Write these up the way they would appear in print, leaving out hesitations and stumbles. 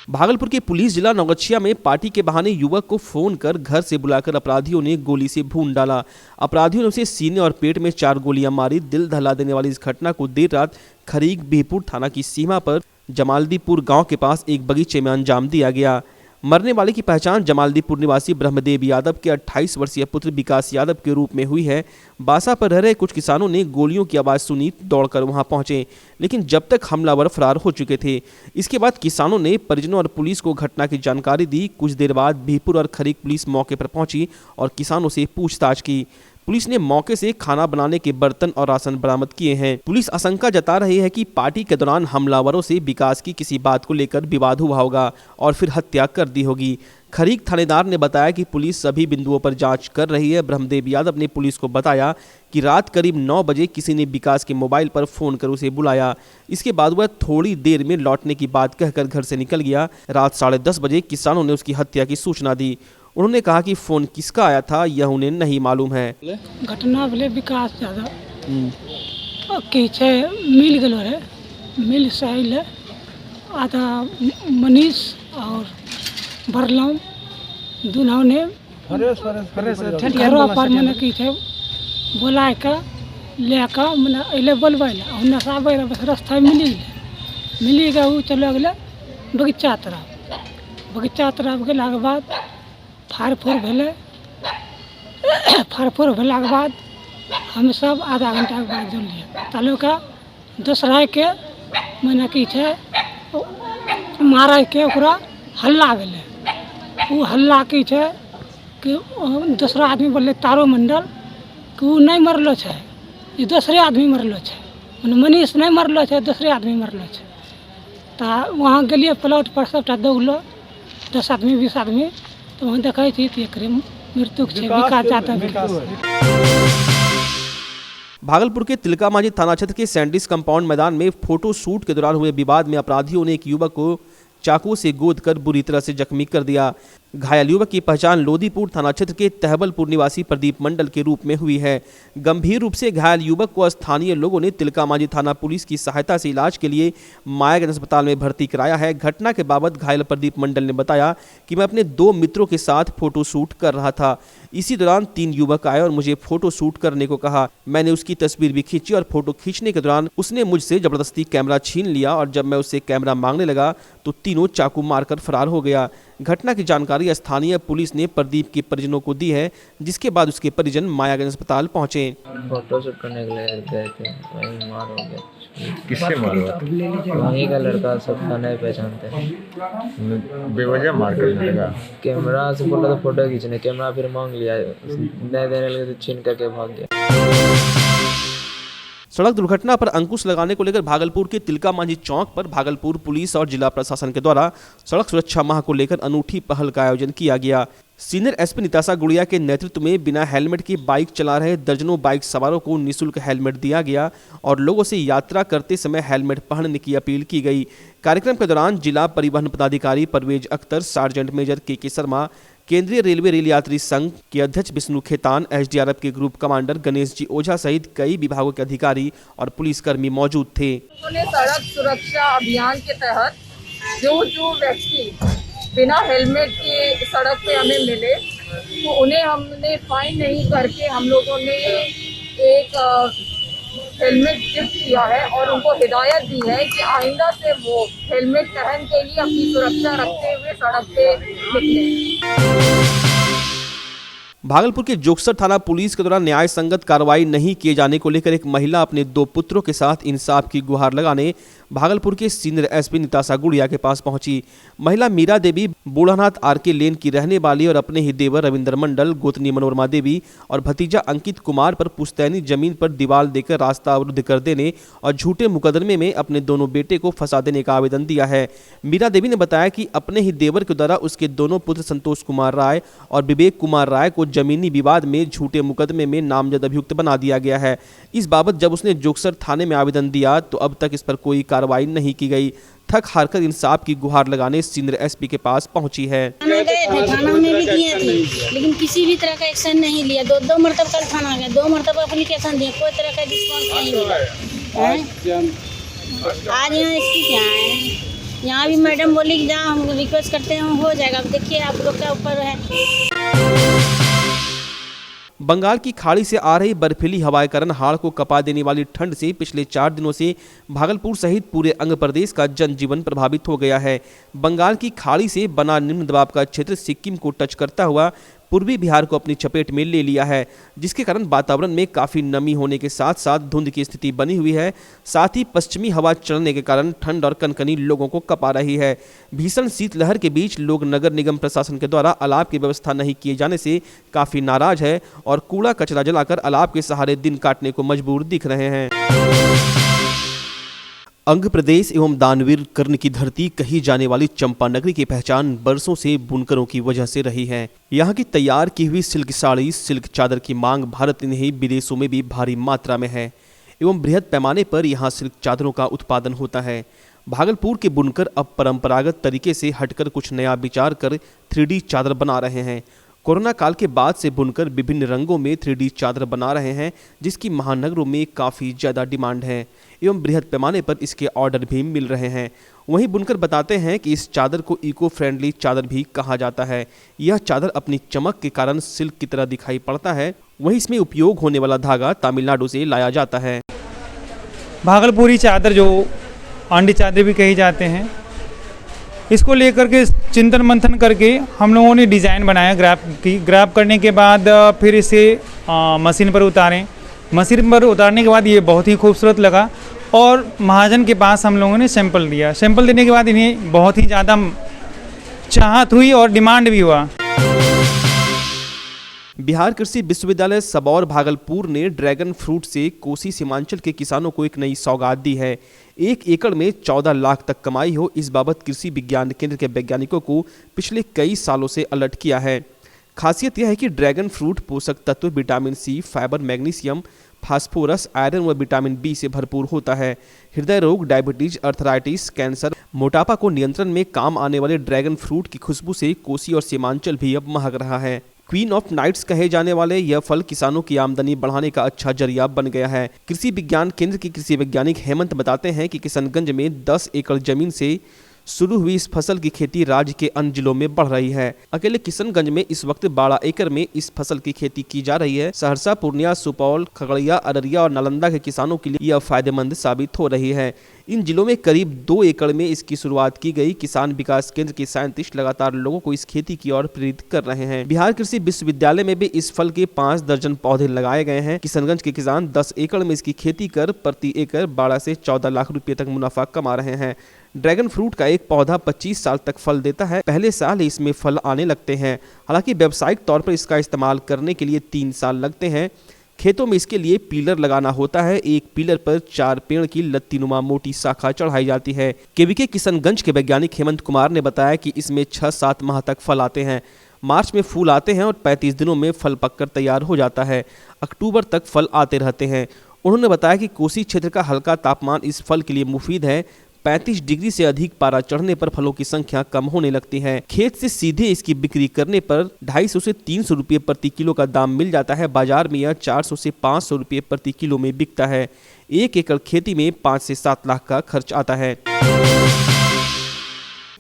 भागलपुर के पुलिस जिला नौगछिया में पार्टी के बहाने युवक को फोन कर घर से बुलाकर अपराधियों ने गोली से भून डाला। अपराधियों ने उसे सीने और पेट में 4 गोलियां मारी। दिल दहला देने वाली इस घटना को देर रात खरीक बिहपुर थाना की सीमा पर जमालदीपुर गांव के पास एक बगीचे में अंजाम दिया गया। मरने वाले की पहचान जमालदीपुर निवासी ब्रह्मदेव यादव के 28 वर्षीय पुत्र विकास यादव के रूप में हुई है। बासा पर रह रहे कुछ किसानों ने गोलियों की आवाज़ सुनी, दौड़कर वहां पहुंचे, लेकिन जब तक हमलावर फरार हो चुके थे। इसके बाद किसानों ने परिजनों और पुलिस को घटना की जानकारी दी। कुछ देर बाद बिहपुर और खरीक पुलिस मौके पर पहुंची और किसानों से पूछताछ की। पुलिस ने मौके से खाना बनाने के बर्तन और राशन बरामद किए हैं। पुलिस आशंका जता रही है कि पार्टी के दौरान हमलावरों से विकास की किसी बात को लेकर विवाद हुआ होगा और फिर हत्या कर दी होगी। खरीक थानेदार ने बताया कि पुलिस सभी बिंदुओं पर जांच कर रही है। ब्रह्मदेव यादव ने पुलिस को बताया कि रात करीब 9 बजे किसी ने विकास के मोबाइल पर फोन कर उसे बुलाया। इसके बाद वह थोड़ी देर में लौटने की बात कहकर घर से निकल गया। रात 10:30 बजे किसानों ने उसकी हत्या की सूचना दी। उन्होंने कहा कि फोन किसका आया था यह उन्हें नहीं मालूम है। घटना भेले विकास यादव के छे मिल गलो रे, मिल साहिल है आधा मनीष और बरलम दुनों ने घरों पर मैंने की थे बोला का लेकर मैंने अले बोलबे नशा बस रास्ता मिली गए। वो चलो गए बगीचा तरफ गेला के बाद फारफूर भेले। फारफूर भेला के बाद हम सब आधा घंटा के बाद जुड़लिए तालुका दोसरा के मैंने की थे मारे के ओकरा हल्ला भेले। वो हल्ला की थे कि दूसरा आदमी बोले तारो मंडल कि वो नहीं मरलो है, ये दूसरे आदमी मरलो है, मनीष नहीं मरलो है, दूसरे आदमी मरलो है। तो वहाँ गलिए प्लॉट पर सबटा दौड़लो 10 आदमी 20 आदमी। तो वहाँ देखा थी मृत्यु विकास यादव। भागलपुर के तिलका मांझी थाना क्षेत्र के सैंडिस कंपाउंड मैदान में फोटो शूट के दौरान हुए विवाद में अपराधियों ने एक युवक को चाकू से गोदकर बुरी तरह से जख्मी कर दिया। घायल युवक की पहचान लोदीपुर थाना क्षेत्र के तहबलपुर निवासी प्रदीप मंडल के रूप में हुई है। गंभीर रूप से घायल युवक को स्थानीय लोगों ने तिलका मांझी थाना पुलिस की सहायता से इलाज के लिए मायागंज अस्पताल में भर्ती कराया है। घटना के बाबत घायल प्रदीप मंडल ने बताया कि मैं अपने 2 मित्रों के साथ फोटो शूट कर रहा था। इसी दौरान 3 युवक आए और मुझे फोटो शूट करने को कहा। मैंने उसकी तस्वीर भी खींची और फोटो खींचने के दौरान उसने मुझसे जबरदस्ती कैमरा छीन लिया और जब मैं उससे कैमरा मांगने लगा तो तीनों चाकू मारकर फरार हो गया। घटना की जानकारी स्थानीय पुलिस ने प्रदीप के परिजनों को दी है, जिसके बाद उसके परिजन मायागंज अस्पताल पहुंचे। फोटो शूट करने के लिए गए थे, वहीं मार हो गया। किससे मार हुआ? वहीं का लड़का, सबका नहीं पहचानते। बेवजह मार कर लगा। कैमरा से बोला तो फोटो खींचने, कैमरा फिर मांग लिया, नहीं देने लगे तो छीन करके भाग गया। सड़क दुर्घटना पर अंकुश लगाने को लेकर भागलपुर के तिलका मांझी चौक पर भागलपुर पुलिस और जिला प्रशासन के द्वारा सड़क सुरक्षा माह को लेकर अनूठी पहल का आयोजन किया गया। सीनियर एसपी निताशा गुड़िया के नेतृत्व में बिना हेलमेट के बाइक चला रहे दर्जनों बाइक सवारों को निःशुल्क हेलमेट दिया गया और लोगों से यात्रा करते समय हेलमेट पहनने की अपील की गई। कार्यक्रम के दौरान जिला परिवहन पदाधिकारी परवेज अख्तर, सार्जेंट मेजर के शर्मा, केंद्रीय रेलवे रेल यात्री संघ के अध्यक्ष विष्णु खेतान, एसडीआरएफ के ग्रुप कमांडर गणेश जी ओझा सहित कई विभागों के अधिकारी और पुलिसकर्मी मौजूद थे। सड़क सुरक्षा अभियान के तहत जो व्यक्ति बिना हेलमेट के सड़क पे हमें मिले तो उन्हें हमने फाइन नहीं करके हम लोगों ने एक हेलमेट गिफ्ट किया है और उनको हिदायत दी है कि आइंदा से वो हेलमेट पहन के ही अपनी सुरक्षा रखते हुए सड़क पे निकले। भागलपुर के जोगसर थाना पुलिस के द्वारा न्याय संगत कार्रवाई नहीं किए जाने को लेकर एक महिला अपने 2 पुत्रों के साथ इंसाफ की गुहार लगाने भागलपुर के सीनियर एसपी निताशा गुड़िया के पास पहुंची। महिला मीरा देवी बूढ़ानाथ आरके लेन की रहने वाली और अपने ही देवर रविंद्र मंडल, गोतनी मनोरमा देवी और भतीजा अंकित कुमार पर पुश्तैनी जमीन पर दीवार देकर रास्ता अवरुद्ध कर देने और झूठे मुकदमे में अपने दोनों बेटे को फंसा देने का आवेदन दिया है। मीरा देवी ने बताया कि अपने ही देवर के द्वारा उसके दोनों पुत्र संतोष कुमार राय और विवेक कुमार राय को जमीनी विवाद में झूठे मुकदमे में नामजद अभियुक्त बना दिया गया है। इस बाबत जब उसने जोगसर थाने में आवेदन दिया तो अब तक इस पर कोई कार्रवाई नहीं की गई। थक हारकर इंसाफ की गुहार लगाने सीनियर एसपी के पास पहुंची है। थाना गए थे, थाना में भी किए थे, लेकिन किसी भी तरह का एक्शन नहीं लिया। 2 मरतब कल थाना गए, 2 मरतब एप्लीकेशन दिए, कोई तरह का रिस्पॉन्स नहीं मिला। आज यहाँ एसपी क्या है, यहाँ भी मैडम बोली कि जहाँ हम रिक्वेस्ट करते हैं हो जाएगा। अब देखिए आप लोग का ऊपर है। बंगाल की खाड़ी से आ रही बर्फीली हवाएं कारण हाड़ को कपा देने वाली ठंड से पिछले 4 दिनों से भागलपुर सहित पूरे अंग प्रदेश का जनजीवन प्रभावित हो गया है। बंगाल की खाड़ी से बना निम्न दबाव का क्षेत्र सिक्किम को टच करता हुआ पूर्वी बिहार को अपनी चपेट में ले लिया है, जिसके कारण वातावरण में काफ़ी नमी होने के साथ साथ धुंध की स्थिति बनी हुई है। साथ ही पश्चिमी हवा चलने के कारण ठंड और कनकनी लोगों को कपा रही है। भीषण शीतलहर के बीच लोग नगर निगम प्रशासन के द्वारा अलाव की व्यवस्था नहीं किए जाने से काफ़ी नाराज है और कूड़ा कचरा जलाकर अलाव के सहारे दिन काटने को मजबूर दिख रहे हैं। अंग प्रदेश एवं दानवीर कर्ण की धरती कही जाने वाली चंपानगरी की पहचान बरसों से बुनकरों की वजह से रही है। यहाँ की तैयार की हुई सिल्क साड़ी, सिल्क चादर की मांग भारत में नहीं विदेशों में भी भारी मात्रा में है एवं बृहद पैमाने पर यहाँ सिल्क चादरों का उत्पादन होता है। भागलपुर के बुनकर अब परंपरागत तरीके से हटकर कुछ नया विचार कर 3D चादर बना रहे हैं। कोरोना काल के बाद से बुनकर विभिन्न रंगों में 3D चादर बना रहे हैं, जिसकी महानगरों में काफ़ी ज़्यादा डिमांड है एवं बृहद पैमाने पर इसके ऑर्डर भी मिल रहे हैं। वहीं बुनकर बताते हैं कि इस चादर को इको फ्रेंडली चादर भी कहा जाता है। यह चादर अपनी चमक के कारण सिल्क की तरह दिखाई पड़ता है। वहीं इसमें उपयोग होने वाला धागा तमिलनाडु से लाया जाता है। भागलपुरी चादर जो आंडी चादर भी कही जाते हैं, इसको लेकर के चिंतन मंथन करके हम लोगों ने डिज़ाइन बनाया। ग्राफ करने के बाद फिर इसे मशीन पर उतारें। मशीन पर उतारने के बाद ये बहुत ही खूबसूरत लगा और महाजन के पास हम लोगों ने सैंपल दिया। सैंपल देने के बाद इन्हें बहुत ही ज़्यादा चाहत हुई और डिमांड भी हुआ। बिहार कृषि विश्वविद्यालय सबौर भागलपुर ने ड्रैगन फ्रूट से कोसी सीमांचल के किसानों को एक नई सौगात दी है। 1 एकड़ में 14 लाख तक कमाई हो, इस बाबत कृषि विज्ञान केंद्र के वैज्ञानिकों को पिछले कई सालों से अलर्ट किया है। खासियत यह है कि ड्रैगन फ्रूट पोषक तत्व vitamin C, fibre, magnesium, phosphorus, iron व विटामिन बी से भरपूर होता है। हृदय रोग, डायबिटीज, अर्थराइटिस, कैंसर, मोटापा को नियंत्रण में काम आने वाले ड्रैगन फ्रूट की खुशबू से कोसी और सीमांचल भी अब महक रहा है। क्वीन ऑफ नाइट्स कहे जाने वाले यह फल किसानों की आमदनी बढ़ाने का अच्छा जरिया बन गया है। कृषि विज्ञान केंद्र के कृषि वैज्ञानिक हेमंत बताते हैं कि किशनगंज में 10 एकड़ जमीन से शुरू हुई इस फसल की खेती राज्य के अन्य जिलों में बढ़ रही है। अकेले किशनगंज में इस वक्त 12 एकड़ में इस फसल की खेती की जा रही है। सहरसा, पूर्णिया, सुपौल, खगड़िया, अररिया और नालंदा के किसानों के लिए यह फायदेमंद साबित हो रही है। इन जिलों में करीब 2 एकड़ में इसकी शुरुआत की गई। किसान विकास केंद्र के साइंटिस्ट लगातार लोगों को इस खेती की ओर प्रेरित कर रहे हैं। बिहार कृषि विश्वविद्यालय में भी इस फल के 5 दर्जन पौधे लगाए गए हैं। किशनगंज के किसान 10 एकड़ में इसकी खेती कर प्रति एकड़ 12 से 14 लाख रुपए तक मुनाफा कमा रहे हैं। ड्रैगन फ्रूट का एक पौधा 25 साल तक फल देता है। पहले साल ही इसमें फल आने लगते हैं। हालांकि व्यावसायिक तौर पर इसका इस्तेमाल करने के लिए 3 साल लगते हैं। खेतों में इसके लिए पिलर लगाना होता है। एक पिलर पर 4 पेड़ की लत्तीनुमा मोटी शाखा चढ़ाई जाती है। केवीके किशनगंज के वैज्ञानिक हेमंत कुमार ने बताया कि इसमें 6-7 माह तक फल आते हैं। मार्च में फूल आते हैं और 35 दिनों में फल पककर तैयार हो जाता है। अक्टूबर तक फल आते रहते हैं। उन्होंने बताया कि कोसी क्षेत्र का हल्का तापमान इस फल के लिए मुफीद है। 35 डिग्री से अधिक पारा चढ़ने पर फलों की संख्या कम होने लगती है। खेत से सीधे इसकी बिक्री करने पर 250 से 300 रुपये प्रति किलो का दाम मिल जाता है। बाजार में यह 400 से 500 रुपये प्रति किलो में बिकता है। 1 एकड़ खेती में 5 से 7 लाख का खर्च आता है।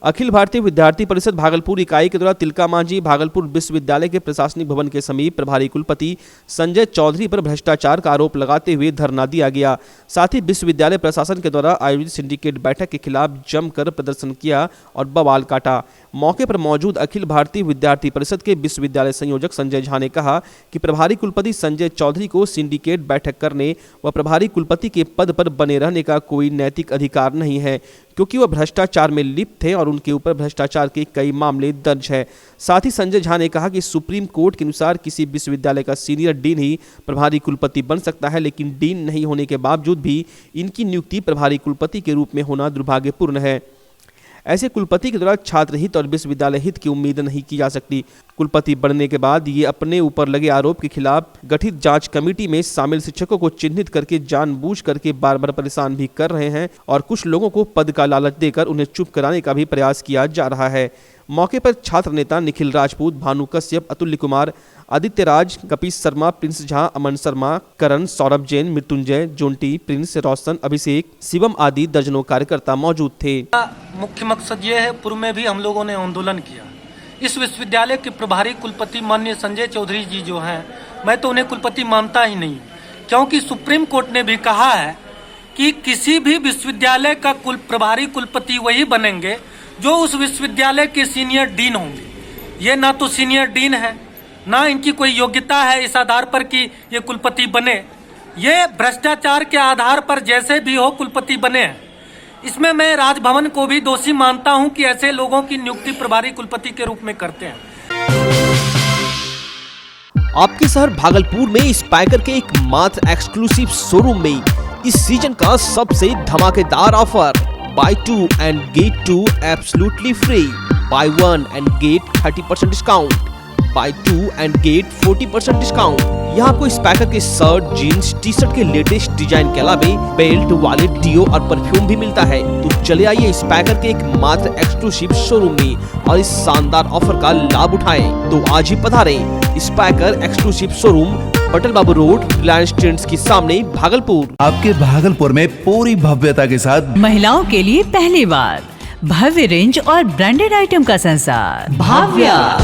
अखिल भारतीय विद्यार्थी परिषद भागलपुर इकाई के द्वारा तिलका मांझी भागलपुर विश्वविद्यालय के प्रशासनिक भवन के समीप प्रभारी कुलपति संजय चौधरी पर भ्रष्टाचार का आरोप लगाते हुए धरना दिया गया। साथ ही विश्वविद्यालय प्रशासन के द्वारा आयोजित सिंडिकेट बैठक के खिलाफ जमकर प्रदर्शन किया और बवाल काटा। मौके पर मौजूद अखिल भारतीय विद्यार्थी परिषद के विश्वविद्यालय संयोजक संजय झा ने कहा कि प्रभारी कुलपति संजय चौधरी को सिंडिकेट बैठक करने व प्रभारी कुलपति के पद पर बने रहने का कोई नैतिक अधिकार नहीं है, क्योंकि वह भ्रष्टाचार में लिप्त थे और उनके ऊपर भ्रष्टाचार के कई मामले दर्ज है। साथ ही संजय झा ने कहा कि सुप्रीम कोर्ट के अनुसार किसी विश्वविद्यालय का सीनियर डीन ही प्रभारी कुलपति बन सकता है, लेकिन डीन नहीं होने के बावजूद भी इनकी नियुक्ति प्रभारी कुलपति के रूप में होना दुर्भाग्यपूर्ण है। ऐसे कुलपति के द्वारा छात्र हित और विश्वविद्यालय हित की उम्मीद नहीं की जा सकती। कुलपति बनने के बाद ये अपने ऊपर लगे आरोप के खिलाफ गठित जांच कमेटी में शामिल शिक्षकों को चिन्हित करके जानबूझ करके बार बार परेशान भी कर रहे हैं और कुछ लोगों को पद का लालच देकर उन्हें चुप कराने का भी प्रयास किया जा रहा है। मौके पर छात्र नेता निखिल राजपूत, भानु कश्यप, अतुल्य कुमार, आदित्य राज, कपिश शर्मा, प्रिंस झा, अमन शर्मा, करण, सौरभ जैन, मृत्युंजय, जोंटी, प्रिंस, रोशन, अभिषेक, शिवम आदि दर्जनों कार्यकर्ता मौजूद थे। मुख्य मकसद ये है, पूर्व में भी हम लोगों ने आंदोलन किया। इस विश्वविद्यालय के प्रभारी कुलपति माननीय संजय चौधरी जी जो हैं, मैं तो उन्हें कुलपति मानता ही नहीं, क्योंकि सुप्रीम कोर्ट ने भी कहा है कि किसी भी विश्वविद्यालय का प्रभारी कुलपति वही बनेंगे जो उस विश्वविद्यालय के सीनियर डीन होंगे। ये ना तो सीनियर डीन है, ना इनकी कोई योग्यता है इस आधार पर कि ये कुलपति बने। ये भ्रष्टाचार के आधार पर जैसे भी हो कुलपति बने हैं। इसमें मैं राजभवन को भी दोषी मानता हूं कि ऐसे लोगों की नियुक्ति प्रभारी कुलपति के रूप में करते हैं। आपके शहर भागलपुर में स्पाइकर के एक मात्र एक्सक्लूसिव शोरूम में इस सीजन का सबसे धमाकेदार offer, buy 2 and get 2 absolutely free, buy 1 and get 30% discount, buy 2 and get 40% discount. यहाँ आपको स्पाइकर के शर्ट, जीन्स, टी शर्ट के लेटेस्ट डिजाइन के अलावा बेल्ट, वॉलेट, डियो और परफ्यूम भी मिलता है। तो चले आइए स्पाइकर के एक मात्र एक्सक्लूसिव शोरूम में और इस शानदार ऑफर का लाभ उठाएं। तो आज ही पधारें स्पाइकर एक्सक्लूसिव शोरूम, पटेल बाबू रोड, रिलायंस ट्रेंड्स के सामने, भागलपुर। आपके भागलपुर में पूरी भव्यता के साथ महिलाओं के लिए पहली बार भव्य रेंज और ब्रांडेड आइटम का संसार भाव्या।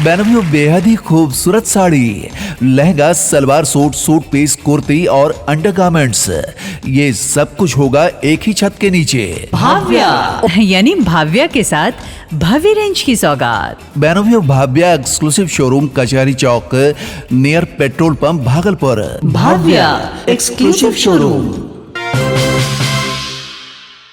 बेनवियो बेहद ही खूबसूरत sari, lehenga, salwar suit, suit piece, kurti और अंडरगारमेंट्स, ये सब कुछ होगा एक ही छत के नीचे। भाव्या यानी भाव्या के साथ भव्य रेंज की सौगात। बेनवियो Bhavya exclusive showroom, Kachahari Chowk, near petrol pump, Bhagalpur. Bhavya exclusive showroom.